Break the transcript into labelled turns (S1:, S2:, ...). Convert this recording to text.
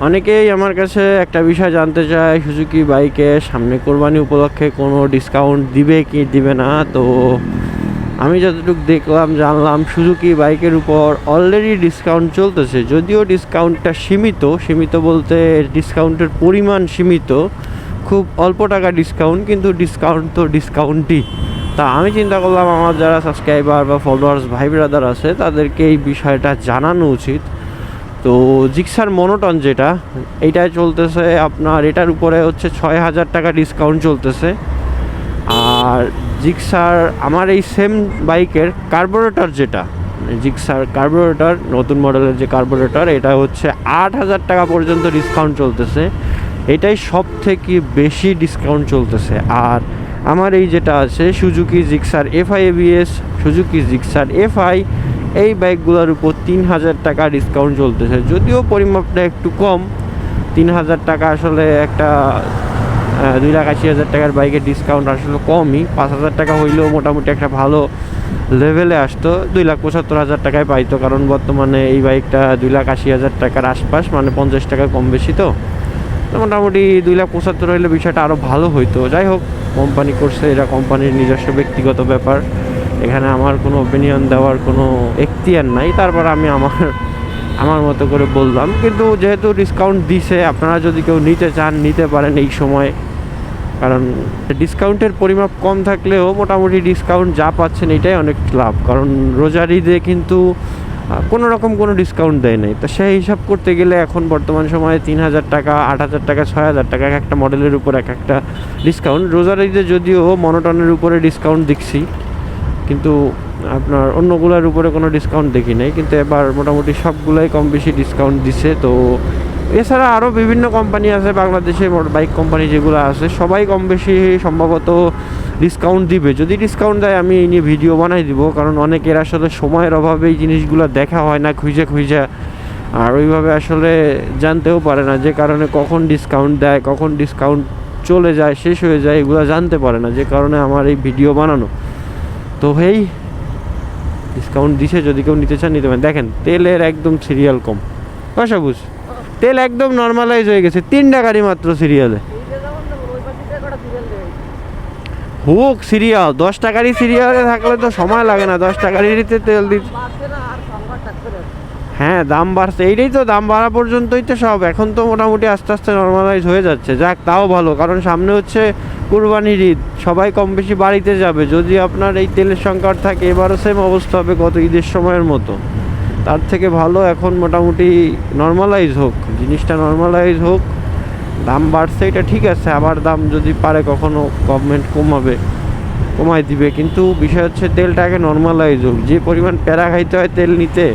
S1: অনেকেই আমার কাছে একটা বিষয় জানতে চায়, সুজুকি বাইকে সামনে কোরবানি উপলক্ষে কোনো ডিসকাউন্ট দিবে কি দিবে না। তো আমি যতটুকু দেখলাম জানলাম সুজুকি বাইকের উপর অলরেডি ডিসকাউন্ট চলতেছে, যদিও ডিসকাউন্টটা সীমিত বলতে ডিসকাউন্টের পরিমাণ সীমিত, খুব অল্প টাকা ডিসকাউন্ট, কিন্তু ডিসকাউন্ট তো ডিসকাউন্টই। তা আমি চিন্তা করলাম আমার যারা সাবস্ক্রাইবার বা ফলোয়ার্স ভাই ব্রাদার আছে তাদেরকে এই বিষয়টা জানানো উচিত। তো জিক্সার মনোটন যেটা, এইটাই চলতেছে আপনার, এটার উপরে হচ্ছে 6,000 টাকা ডিসকাউন্ট চলতেছে। আর জিক্সার আমার এই সেম বাইকের কার্বোরেটর যেটা, জিক্সার কার্বোরেটর নতুন মডেলের যে কার্বোরেটর, এটা হচ্ছে 8,000 টাকা পর্যন্ত ডিসকাউন্ট চলতেছে। এটাই সব থেকে বেশি ডিসকাউন্ট চলতেছে। আর আমার এই যেটা আছে Suzuki Gixxer FI ABS, Suzuki Gixxer FI, এই বাইকগুলোর উপর 3,000 টাকা ডিসকাউন্ট চলতেছে। যদিও পরিমাপটা একটু কম, 3,000 টাকা আসলে একটা 2,80,000 টাকার বাইকের ডিসকাউন্ট আসলে কমই। 5,000 টাকা হইলেও মোটামুটি একটা ভালো লেভেলে আসতো, 2,75,000 টাকায় পাইতো। কারণ বর্তমানে এই বাইকটা 2,80,000 টাকার আশপাশ, মানে 50 টাকা কম বেশি। তো মোটামুটি 2,75,000 হইলে বিষয়টা আরও ভালো হইতো। যাই হোক, কোম্পানি করছে, এটা কোম্পানির নিজস্ব ব্যক্তিগত ব্যাপার, এখানে আমার কোনো ওপিনিয়ন দেওয়ার কোনো এখতিয়ার নাই। তারপর আমি আমার মতো করে বললাম। কিন্তু যেহেতু ডিসকাউন্ট দিছে, আপনারা যদি কেউ নিতে চান নিতে পারেন এই সময়। কারণ ডিসকাউন্টের পরিমাপ কম থাকলেও মোটামুটি ডিসকাউন্ট যা পাচ্ছেন এটাই অনেক লাভ। কারণ রোজার ঈদে কিন্তু কোনো রকম কোনো ডিসকাউন্ট দেয় নাই। তো সেই হিসাব করতে গেলে এখন বর্তমান সময়ে 3,000 টাকা, 8,000 টাকা, 6,000 টাকা এক একটা মডেলের উপর এক একটা ডিসকাউন্ট। রোজার ঈদে যদিও মনোটনের উপরে ডিসকাউন্ট দেখছি, কিন্তু আপনার অন্যগুলোর উপরে কোনো ডিসকাউন্ট দেখি নাই। কিন্তু এবার মোটামুটি সবগুলোই কম বেশি ডিসকাউন্ট দিছে। তো এছাড়া আরও বিভিন্ন কোম্পানি আছে বাংলাদেশে, বাইক কোম্পানি যেগুলো আছে সবাই কম বেশি সম্ভবত ডিসকাউন্ট দিবে। যদি ডিসকাউন্ট দেয় আমি এই নিয়ে ভিডিও বানাই দিব, কারণ অনেকের আসলে সময়ের অভাবে এই জিনিসগুলো দেখা হয় না খুঁজে, আর ওইভাবে আসলে জানতেও পারে না, যে কারণে কখন ডিসকাউন্ট দেয়, কখন ডিসকাউন্ট চলে যায়, শেষ হয়ে যায়, এগুলো জানতে পারে না, যে কারণে আমার এই ভিডিও বানানো। তো এই ডিসকাউন্ট দিছে, যদি কেউ নিতে চান নিতে পারেন। দেখেন তেলের একদম সিরিয়াল কম, পয়সা বুঝ, তেল একদম নর্মালাইজ হয়ে গেছে, 3 টাকারই মাত্র সিরিয়ালে। হোক সিরিয়াল, 10 টাকারই সিরিয়ালে থাকলে তো সময় লাগে না, 10 টাকারইতে তেল দিতে। হ্যাঁ, দাম বাড়ছে, এইটাই তো, দাম বাড়া পর্যন্তই তো সব। এখন তো মোটামুটি আস্তে আস্তে নর্মালাইজ হয়ে যাচ্ছে। যাক, তাও ভালো, কারণ সামনে হচ্ছে কুরবানির ঈদ, সবাই কম বেশি বাড়িতে যাবে। যদি আপনার এই তেলের সংকট থাকে, এবারও সেম অবস্থা হবে গত ঈদের সময়ের মতো। তার থেকে ভালো এখন মোটামুটি নর্মালাইজ হোক, জিনিসটা নর্মালাইজ হোক। দাম বাড়ছে এটা ঠিক আছে, আবার দাম যদি পারে কখনো গভর্নমেন্ট কমায় দিবে, কিন্তু বিষয় হচ্ছে তেলটাকে নর্মালাইজ হোক। যে পরিমাণ প্যারা খাইতে হয় তেল নিতে,